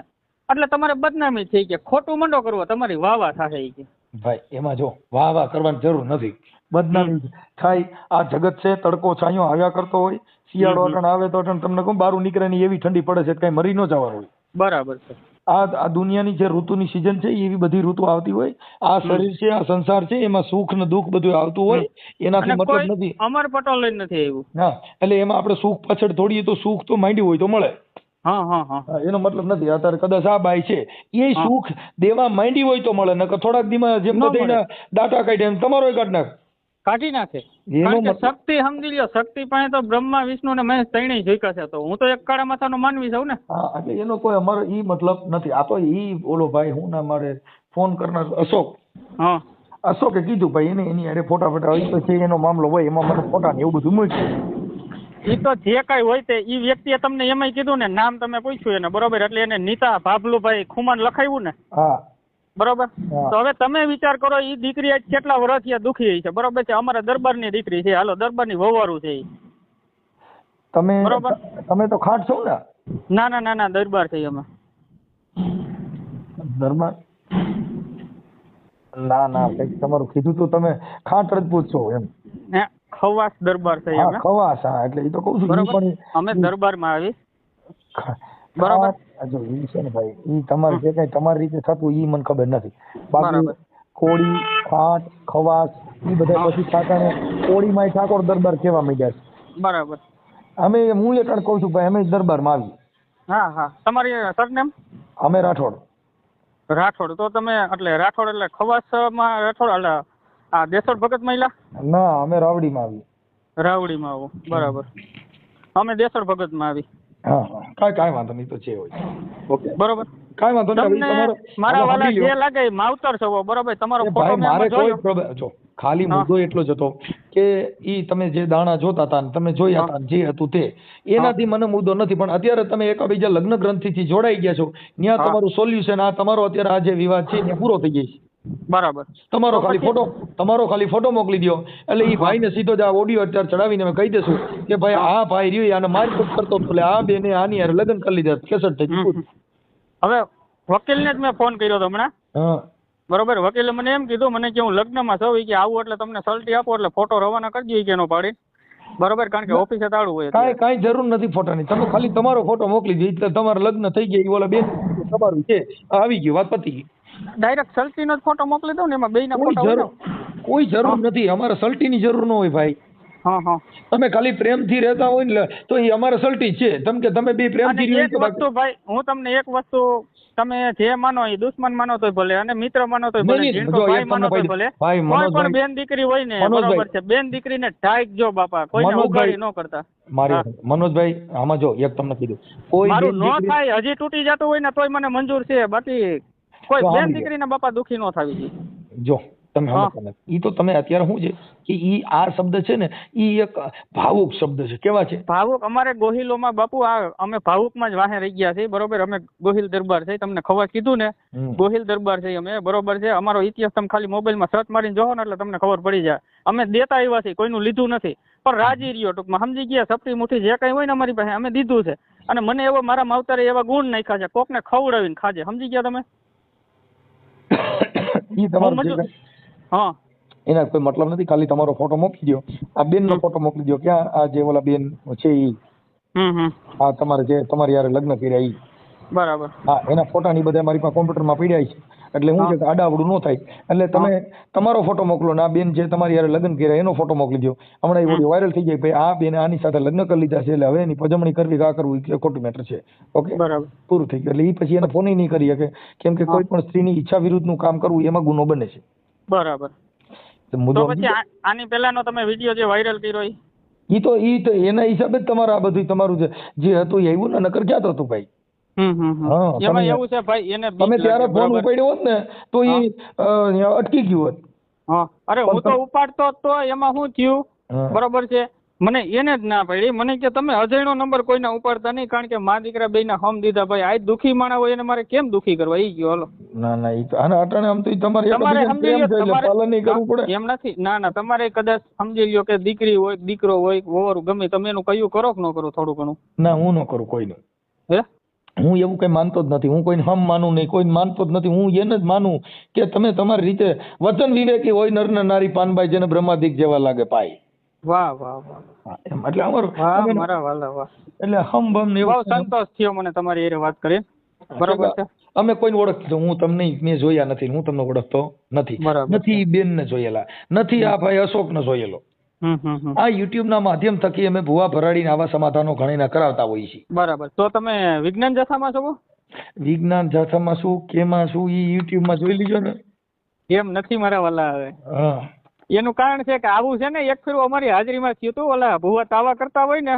એટલે તમારે બદનામી થઈ કે ખોટું મંડો કરવો તમારી વાવા થશે.
ભાઈ એમાં જો વાહ વાહ કરવાની જરૂર નથી. બદનામી થાય. આ જગત છે, તડકો છાંયો આવ્યા કરતો હોય. શિયાળો અટણ આવે તો અટણ તમને કહું બારું નીકળે ની એવી ઠંડી પડે છે, કઈ મરી ન જવાનું હોય.
બરાબર છે.
આ દુનિયાની જે ઋતુની સિઝન છે એવી બધી ઋતુ આવતી હોય. આ શરીર છે, આ સંસાર છે, એમાં સુખ ને દુઃખ બધું આવતું હોય. એનાથી મતલબ નથી.
અમર પટોલ નથી આવ્યું.
હા, એટલે એમાં આપણે સુખ પાછળ દોડીએ તો સુખ તો માંડ્યું હોય તો મળે. એનો મતલબ નથી. અત્યારે કદાચ આ બાઈ છે એ સુખ દેવા માંડી હોય તો મળે, નકર થોડાક દીમાં જેમ બધાના ડાટા કાઢે એમ તમારો
કાઢી નાખે. શક્તિ સમજી લ્યો, શક્તિ પાસે તો બ્રહ્મા વિષ્ણુ ને મહેશ ત્રણેય જોઈકા છે. તો હું તો એક કાળા માથાનો માનવી છું ને.
હા, એટલે એનો કોઈ અમારો ઈ મતલબ નથી. આ તો ઈ ઓલો ભાઈ હું ના મારે ફોન કરનાર અશોક. અશોકે કીધું ભાઈ એને એની અરે ફોટા ફોટા છે એનો મામલો હોય એમાં મને ફોટા ને એવું બધું મૂક્યું.
એ તો જે કઈ હોય તે ઈ વ્યક્તિએ તમને એમાંય કીધું ને, નામ તમે પૂછ્યું એને, બરોબર, એટલે એને નીતા ભાભલુભાઈ ખુમાન લખાયું ને.
હા,
બરોબર. તો હવે તમે વિચાર કરો, ઈ દીકરી આજ કેટલા વર્ષથી દુખી છે, બરોબર છે. અમારા દરબારની દીકરી છે, હાલો દરબારની વહુવારું છે.
તમે બરોબર, તમે તો ખાટ છો ને?
ના ના ના ના, દરબાર છે અમે.
દરબાર? ના ના, કઈક તમારું કીધું તો તમે ખાટ રજપૂત છો એમ.
ખવાસ દરબાર છે અમે.
ખવાસ, હા, એટલે એ તો કહું છું.
બરોબર, અમે દરબારમાં આવી. બરોબર.
જો ઈ છે ને ભાઈ, ઈ તમારે જે કઈ તમારી રીતે થતું ઈ મને ખબર નથી. બાકી કોળી, ખાટ, ખવાસ ઈ બધા પછી ઠાકાણે કોળીમાં ઠાકોર દરબાર કેવા માંડ્યા છે.
બરાબર.
અમે હું એ કહું છું ભાઈ, અમે દરબારમાં આવી.
હા હા. તમારી સરનેમ?
અમે રાઠોડ.
રાઠોડ. તો તમે એટલે રાઠોડ એટલે ખવાસમાં રાઠોડ, એટલે આ દેસોડ ભગત મહિલા?
ના, અમે રાવડીમાં આવી.
રાવડીમાં આવો, બરાબર. અમે દેસોડ ભગતમાં આવી.
હા, કાઈ વાંધો નહીં, તો છે હોય. ઓકે,
બરોબર.
કાઈ વાંધો નહીં.
તમને મારા વાલા જે લાગે માવતર છો, બરોબર. તમારો ફોટો
મારે કોઈ પ્રોબ્લેમ જો ખાલી મુદ્દો એટલો જ હતો કે ઈ તમે જે દાણા જોતા હતા તમે જોયા હતા જે હતું તે, એનાથી મને મુદ્દો નથી. પણ અત્યારે તમે એકબીજા લગ્ન ગ્રંથિથી જોડાઈ ગયા છો, ત્યાં તમારું સોલ્યુશન આ તમારો અત્યારે આ જે વિવાદ છે એ પૂરો થઈ જાય છે.
બરાબર.
તમારો ખાલી ફોટો મોકલી દો એટલે ઈ ભાઈને સીધો જ આ ઓડિયો અત્યારે ચડાવીને અમે કહી દેશું કે ભાઈ આ ભાઈ રહ્યો આને મારકુટ કરતો એટલે આ બેને આની હારે લગ્ન કરી લીધા, કેસેટ થઈ ગયું.
હવે વકીલને જ મેં ફોન કર્યો હતો હમણાં.
હા,
બરોબર. વકીલે મને એમ કીધું, મને કે હું લગ્નમાં છું કે આવું એટલે તમને સલટી આપો એટલે ફોટો રવાના કરજો કે એનો પાડી. બરોબર, કારણ કે ઓફિસે તાળું હોય.
કાંઈ જરૂર નથી ફોટાની. તમે ખાલી તમારો ફોટો મોકલી દો એટલે તમારે લગ્ન થઈ ગયા ઓલા બેન તમારું છે આવી ગયું, વાત પતી ગઈ.
ડાયરેક્ટ સલટીનો જ ફોટો મોકલી દઉં ને, એમાં બેયના ફોટા
કોઈ જરૂર નથી. અમારે સલટીની જરૂર ન હોય ભાઈ. તમે ખાલી પ્રેમથી રહેતા હોય ને તો એ અમારે સલટી છે. તમે બે પ્રેમથી
એક વસ્તુ ભાઈ, હું તમને એક વસ્તુ, તમે જે માનો એ દુશ્મન માનો તોય ભલે અને મિત્ર માનો તોય ભલે, ભાઈ માનો તોય ભલે, કોઈ પણ બેન દીકરી હોય ને, બરોબર છે, બેન દીકરીને ઢાઈક જો બાપા, કોઈને ઉગાડી ન કરતા.
મારી મનોજભાઈ આમાં જો એક તમને કીધું, કોઈ
મારું નો થાય, હજી તૂટી જતું હોય ને તોય મને મંજૂર છે, બાકી કોઈ બેન દીકરીને બાપા દુખી ન થાવી જોઈએ.
જો તમે સમજતા ઈ તો તમે અત્યારે શું છે કે ઈ આ શબ્દ છે ને ઈ એક ભાવુક શબ્દ છે. કેવા છે
ભાવુક? અમારે ગોહિલોમાં બાપુ આ અમે ભાવુકમાં જ વાહે રહી ગયા છે, બરોબર. અમે ગોહિલ દરબાર છે, તમને ખબર કીધું ને, ગોહિલ દરબાર છે અમે, બરોબર છે. અમારો ઇતિહાસ તમે ખાલી મોબાઈલમાં સર્ચ મારીને જોવો ને એટલે તમને ખબર પડી જાય. અમે દેતા આવ્યા છીએ, કોઈનું લીધું નથી, પણ રાજી રહ્યો ટૂંકમાં, સમજી ગયા. સપટી મુઠ્ઠી જે કઈ હોય ને અમારી પાસે અમે દીધું છે. અને મને એવો મારા માવતરે એવા ગુણ નાખ્યા છે, કોકને ખવડાવીને ખાજે, સમજી ગયા તમે? હા,
એના કોઈ મતલબ નથી. ખાલી તમારો ફોટો મોકલી દો, આ બેન નો ફોટો મોકલી દો. ક્યાં આ જે ઓલા બેન છે ઈ, હા, તમારે જે તમારી યારે લગ્ન કર્યા ઈ,
બરાબર.
હા, એના ફોટા ની બધા મારી પાસે કોમ્પ્યુટરમાં પડ્યા છે. એટલે હું છે આડાવડું ન થાય એટલે તમે તમારો ફોટો મોકલો ને આ બેન જે તમારી યારે લગ્ન કર્યા એનો ફોટો મોકલી દો. હમણાં એ વિડીયો વાયરલ થઈ જાય, ભાઈ આ બેન આની સાથે લગ્ન કરી લીધા છે એટલે હવે એની પજવણી કરવી કા કરવું એ ખોટું મેટર છે. ઓકે, બરાબર, પૂરું થઈ ગયું. એટલે એ પછી એને ફોન નહીં કરી શકે, કેમ કે કોઈ પણ સ્ત્રીની ઈચ્છા વિરુદ્ધનું કામ કરવું એમાં ગુનો બને છે.
બરાબર. તો પછી આની પહેલાનો તમે વિડીયો જે વાયરલ કર્યો
ઈ તો એના હિસાબે જ તમારે આ બધું તમારું જે હતું એ આવ્યું ને, નકર ક્યાં હતું ભાઈ?
એમાં એવું છે ભાઈ, એને
તમે ત્યારે ફોન ઉપાડ્યો હોત ને તો એ અટકી ગયું હોત.
અરે હું તો ઉપાડતો તો એમાં શું થયું, બરોબર છે, મને એને જ ના પડી. મને કે તમે અજયનો નંબર કોઈને ઉપાડતા નહીં, કારણ કે મા દીકરા બેયના હમ દીધા. ભાઈ આ દુખી માણા હોય એને મારે કેમ દુખી કરવા? ઈ ગયો. હાલો
ના ના, ઈ તો આને અટાણે આમ તો તમારે પાલન નહીં કરવું પડે
એમ નથી. ના ના, તમારે કદાચ સમજી લ્યો કે દીકરી હોય દીકરો હોય વવરું ગમે, તમે એનું કયું કરો કે ન કરો થોડું ઘણું?
ના, હું ન કરું કોઈનું.
હે
હું એવું કઈ માનતો જ નથી. હું કોઈને હમ માનું નહીં, કોઈને માનતો જ નથી. હું એને જ માનું કે તમે તમારી રીતે વચન વિવેકી હોય નર ને નારી પાનબાઈ જેને બ્રહ્માદિક જેવા લાગે પાય.
વાહ વાહ વાહ.
એમ એટલે અમારું
મારા વાલા વાહ.
એટલે હમ બમ ને
બહુ સંતોષ થયો મને તમારી એ વાત કરી. બરોબર છે.
અમે કોઈને ઓળખતો, હું તમને મેં જોયા નથી, હું તમને ઓળખતો નથી. નથી બેન ને જોયેલા, નથી આ ભાઈ અશોક ને જોયેલો. આ યુટ્યુબ ના માધ્યમ થકી અમે ભુવા ભરાડીને આવા સમાધાનો ઘણીના કરાવતા હોઈએ છીએ.
બરાબર. તો તમે વિજ્ઞાન જથ્થામાં છો?
વિજ્ઞાન જથ્થામાં શું કેમાં શું એ યુટ્યુબ માં જોઈ લીજો ને.
એમ નથી મારા વાલા. હવે
હા,
એનું કારણ છે કે આવું છે ને, એક ફેર અમારી હાજરીમાં થયું હતું. ઓલા ભુવા તાવા કરતા હોય ને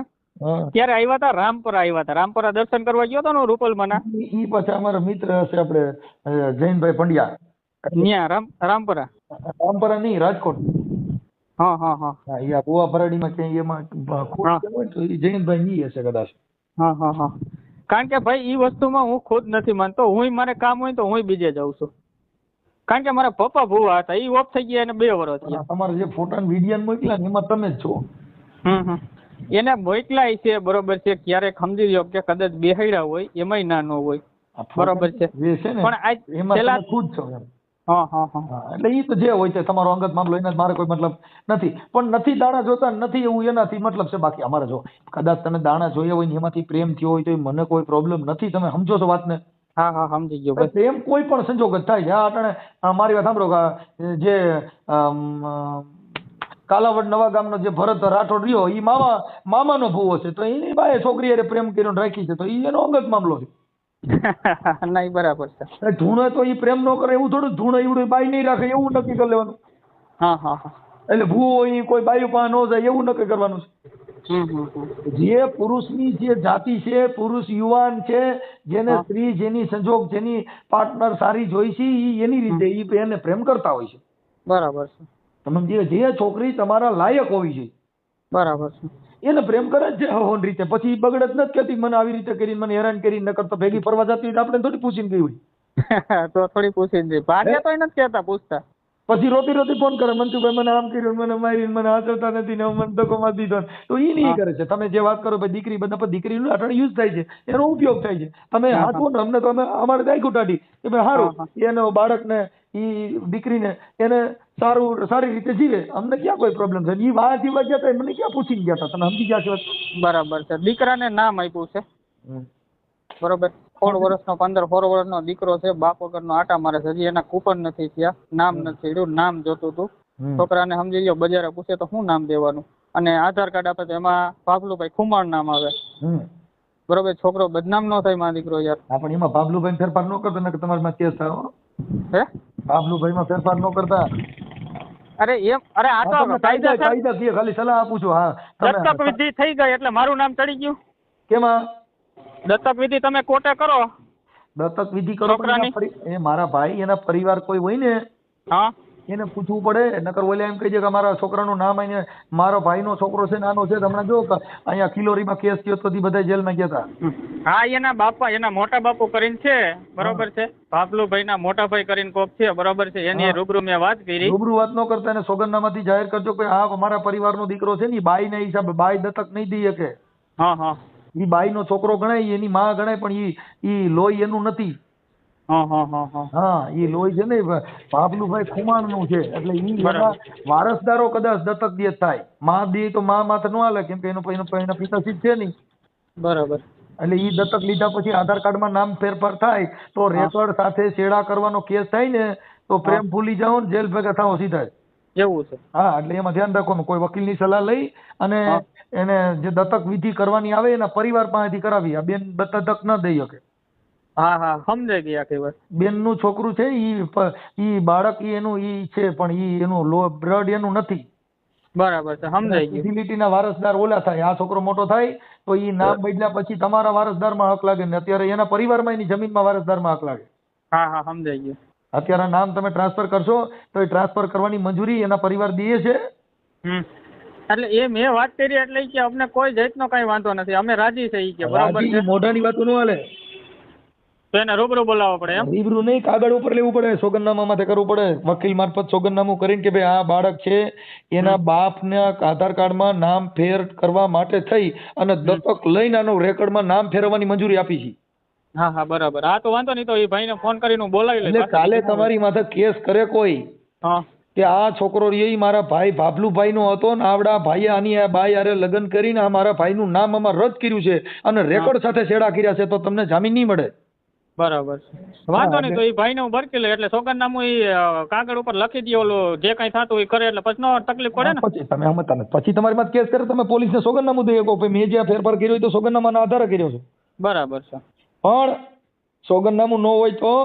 ત્યારે આવ્યા હતા, રામપુરા આવ્યા હતા. રામપુરા દર્શન કરવા ગયો હતો ને રૂપલમાના.
ઈ પછી અમારા મિત્ર હશે આપણે જૈનભાઈ પંડ્યા.
ન્યા રામપુરા
નહીં, રાજકોટ.
હા હા હા.
હા, ભુવા ભરાડીમાં ક્યાંય એમાં જૈનભાઈ નહીં હશે કદાચ.
હા હા હા. કારણ કે ભાઈ ઈ વસ્તુમાં હું ખુદ નથી માનતો. હું મારે કામ હોય તો હું બીજે જાઉં છું. કારણ કે મારા પપ્પા ભુવા હતા, ઈ ઓફ થઈ ગયા એને 2 વર્ષ થયા.
તમારે જે ફોટા ને વિડીયો મોકલ્યા ને એમાં તમે જ છો.
એને મોકલાય છે, બરોબર છે. ક્યારેક સમજી લો કે કદાચ બેહાડ્યા હોય એમાંય ના ન હોય, બરોબર છે. પણ આ
ખુદ છો.
હા હા હા.
એટલે ઈ તો જે હોય છે તમારો અંગત મામલો, એને મારે કોઈ મતલબ નથી. પણ નથી દાણા જોતા નથી એવું એનાથી મતલબ છે. બાકી અમારે જો કદાચ તમે દાણા જોયા હોય ને એમાંથી પ્રેમ થયો હોય તો મને કોઈ પ્રોબ્લેમ નથી. તમે સમજો છો વાતને?
હા હા, સમજી ગયો.
પ્રેમ કોઈ પણ સંજોગ જ થાય છે. આ અટાણે મારી વાત સાંભળો, જે કાલાવડ નવા ગામનો જે ભરત રાઠોડ રહ્યો, ઈ મામાનો ભૂવો છે. તો એની બાએ છોકરી હારે પ્રેમ કર્યો રાખી છે, તો ઈ એનો અંગત મામલો છે.
નહીં, બરાબર છે.
ધૂણે તો ઈ પ્રેમ ન કરે એવું થોડું. ધૂણે એવડું બાઈ નહીં રાખે એવું નક્કી કરી લેવાનું.
હા હા હા.
એટલે ભૂવો ઈ કોઈ બાયું પાસે ન જાય એવું નક્કી કરવાનું છે. જે પુરુષની જે જાતિ છે, પુરુષ યુવાન છે, જેને સ્ત્રી જેની સંજોગ જેની પાર્ટનર સારી જોઈ છે, ઈ એની રીતે ઈ એને પ્રેમ કરતા હોય છે.
બરાબર છે.
તમે જે છોકરી તમારા લાયક હોવી જોઈએ,
બરાબર છે,
એને પ્રેમ કરે જ હોવાની રીતે. પછી બગડે જ નથી કેતી મને આવી રીતે કરીને મને હેરાન કરીને, નકર તો ભેગી ફરવા જતી હોય આપણે થોડી પૂછીને ગઈ હોય.
તો થોડી પૂછીને ભાગ્યા તો નથી કહેતા, પૂછતા.
પછી રોતી ફોન કરે, મનસુખભાઈ મને આમ કર્યું, મને મારીને, મને હાચવતા નથી ને મને ધક્કો મારી દીધો. તો ઈ નહીં કરે છે. તમે જે વાત કરો ભાઈ દીકરી, બધા પર દીકરીનું અટાણે યુઝ થાય છે, એનો ઉપયોગ થાય છે. તમે હાચવો ને અમને તો અમારે દાખું કાઢી કે ભાઈ સારું એનો બાળકને ઈ દીકરીને એને સારી રીતે જીવે, અમને ક્યાં કોઈ પ્રોબ્લેમ છે. ઈ વાહ જીવા ગયા હતા, મને ક્યાં પૂછીને ગયા હતા. તમે સમજી ગયા છો?
બરાબર છે. દીકરાને નામ આપ્યું છે, બરોબર. 16 વર્ષનો 15-16 વર્ષનો દીકરો છે, બાપ વગરનો આટા મારે છે. હજી એના કૂપન નથી થયા, નામ નથી થયું. નામ જોતું હતું છોકરાને. સમજી લો, બજારે પૂછે તો શું નામ દેવાનું, અને આધાર કાર્ડ આપે તો એમાં ભાભલુભાઈ ખુમાણ નામ આવે, બરોબર. છોકરો બદનામ ન થાય માં દીકરો યાર.
પણ એમાં ભાભલુભાઈ ફેરફાર ન કરતો ને તમારે માં કેસ થાય.
હે,
ભાભલુભાઈ માં ફેરફાર ન કરતા?
અરે એમ, અરે આ તો
કાયદા ખાલી સલાહ આપું છું. હા,
દત્તક વિધિ થઈ ગઈ એટલે મારું નામ ચડી ગયું.
કેમાં
દત્તક વિધિ તમે કોર્ટે કરો,
દત્તક વિધિ કરો, એ મારા ભાઈ એના પરિવાર કોઈ હોય ને,
હા, એને
પૂછવું પડે. નકર ઓલે એમ કહી દે કે મારા છોકરાનું નામ અહીંયા, મારો ભાઈનો છોકરો છે, નાનો છે. હમણાં જો અહીંયા કિલોરીમાં કેસ થયો તો બધા જેલમાં ગયા હતા.
હા, એના બાપા, એના મોટા બાપુ કરીને છે, બરોબર છે. ભાભલુભાઈ ના મોટા ભાઈ કરીને કોક છે, બરોબર છે. એની રૂબરૂ મેં વાત કરી.
રૂબરૂ વાત ન કરતા એને સોગંદનામાથી જાહેર કરજો કે આ અમારા પરિવારનો દીકરો છે ને, બાઈ ના હિસાબે બાઈ દત્તક નહીં દઈ શકે.
હા હા,
ઈ બાઈ નો છોકરો ગણાય, એની માં ગણાય, પણ ઈ લોહી એનું નથી. હા, ઈ લોહી છે ને ભાભલુભાઈ ખુમાણ નું છે. એટલે ઈ વારસદારો કદાચ દત્તક દે થાય. માં દે તો માં માથે ન હાલે, કેમ કે એના પિતાશ્રી છે નહીં, બરાબર. એટલે ઈ દત્તક લીધા પછી આધાર કાર્ડમાં નામ ફેરફાર થાય તો રેકોર્ડ સાથે છેડા કરવાનો કેસ થાય ને તો પ્રેમ ભૂલી જાઓ ને જેલ ભેગા થાઓ સીધા. એવું છે? હા, એટલે એમાં ધ્યાન રાખવાનું. કોઈ વકીલની સલાહ લઈ અને એને જે દત્તક વિધિ કરવાની આવે એના પરિવાર પાસેથી કરાવી. આ બેન દત્તક ન દઈ શકે.
હા હા, સમજાઈ ગઈ આખી વાત.
બેન નું છોકરું છે, ઈ બાળક એનું ઈ છે, પણ ઈ એનું બ્લડ એનું નથી.
બરાબર છે, સમજાઈ ગયું.
સિવિલિટીના વારસદાર ઓલા થાય. આ છોકરો મોટો થાય તો ઈ નામ બદલ્યા પછી તમારા વારસદારમાં હક લાગે ને અત્યારે એના પરિવારમાં એની જમીનમાં વારસદારમાં હક લાગે.
હા હા, સમજાઈ ગયું.
અત્યારે નામ તમે ટ્રાન્સફર કરશો તો એ ટ્રાન્સફર કરવાની મંજૂરી એના પરિવાર દે છે.
એટલે એ મેં વાત કરી એટલે કે અમને કોઈ જાતનો કઈ વાંધો નથી, અમે રાજી છે. કે બરાબર છે,
મોઢાની વાતો ન હાલે.
તો એને રૂબરૂ બોલાવવો પડે. એમ
રૂબરૂ નહીં, કાગળ ઉપર લેવું પડે, સોગંદનામા માથે કરવું પડે. વકીલ મારફત સોગંદનામું કરીને કે ભાઈ આ બાળક છે, એના બાપના આધાર કાર્ડમાં નામ ફેર કરવા માટે થઈ અને દત્તક લઈને આનો રેકર્ડમાં નામ ફેરવવાની મંજૂરી આપી છે.
હા હા બરાબર. હા તો વાંધો નહીં, તો એ ભાઈને ફોન કરીને હું બોલાવી લઈશ.
એટલે કાલે તમારી માથે કેસ કરે કોઈ
હા
કે આ છોકરો રે મારા ભાઈ ભાભલુભાઈ નો હતો ને આવડા ભાઈએ આની આ બાઈ હારે લગ્ન કરીને આ મારા ભાઈનું નામ આમાં રદ કર્યું છે અને રેકોર્ડ સાથે છેડા કર્યા છે, તો તમને જામીન નહીં મળે.
બરાબર છે, વાંધો નહીં. તો એ ભાઈને હું ભરકી લઉં એટલે સોગંદનામું એ કાગળ ઉપર લખી દે, ઓલું જે કઈ થતું એ કરે એટલે પછી નો તકલીફ પડે ને.
પછી તમે સમજતા નથી, પછી તમારી માથે કેસ કરે તમે પોલીસને સોગંદનામું દઈ શકો મેં જે ફેરફાર કર્યો હોય તો સોગંદનામાના આધારે કર્યો છે.
બરાબર છે.
પણ સોગંદનામું ન હોય તો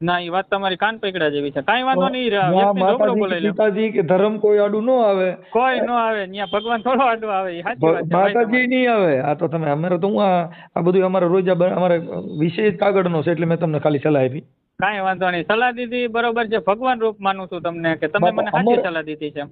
ના એ વાત તમારી કાન પકડા જેવી છે. કાંઈ વાંધો નહીં, વ્યક્તિ ઝઘડો બોલાવી લે.
પિતાજી કે ધર્મ કોઈ આડું ન આવે,
કોઈ ન આવે ત્યાં ભગવાન થોડો આડો આવે, એ સાચી વાત છે.
માતાજી નહીં આવે. આ તો તમે અમારે તો હું આ બધું અમારે રોજ અમારે વિષય જ કાગળનો છે એટલે મેં તમને ખાલી સલાહ આપી.
કાંઈ વાંધો નહીં, સલાહ દીધી બરોબર છે. ભગવાન રૂપ માનું છું તમને કે તમે મને સાચી સલાહ દીધી છે.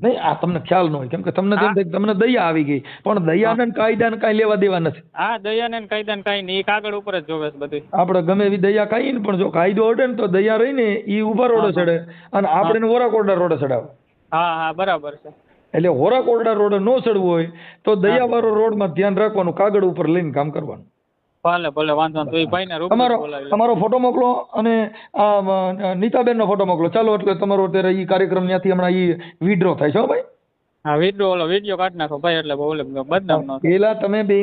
નહીં આ તમને ખ્યાલ ન હોય કેમ કે તમને તમને દયા આવી ગઈ, પણ દયાને કાયદાને કાંઈ લેવા દેવા નથી.
હા દયા ને કાયદા ને કાંઈ નહીં, એ કાગળ ઉપર જ જોવે છે બધું.
આપણે ગમે એવી દયા કાંઈ ને પણ જો કાયદો અડે ને તો દયા રહીને એ ઉભા રોડે ચડે અને આપણે હોરા કોરડા રોડે ચડાવે.
હા હા બરાબર છે.
એટલે હોરા કોરડા રોડે ન ચડવું હોય તો દયાવાળો રોડમાં ધ્યાન રાખવાનું, કાગળ ઉપર લઈને કામ કરવાનું.
ભલે ભલે વાંધો નહીં, તો એ ભાઈને રૂબરૂ બોલાવી લો.
તમારો ફોટો મોકલો અને આ નીતાબેનનો ફોટો મોકલો. ચાલો એટલે તમારો અત્યારે ઈ કાર્યક્રમ ત્યાંથી હમણાં ઈ વિડ્રો થાય છે હો ભાઈ.
હા વિડીયો ઓલો વિડીયો કાઢી નાખો ભાઈ, એટલે બોલે બદનામ ન થાય.
પેલા તમે બે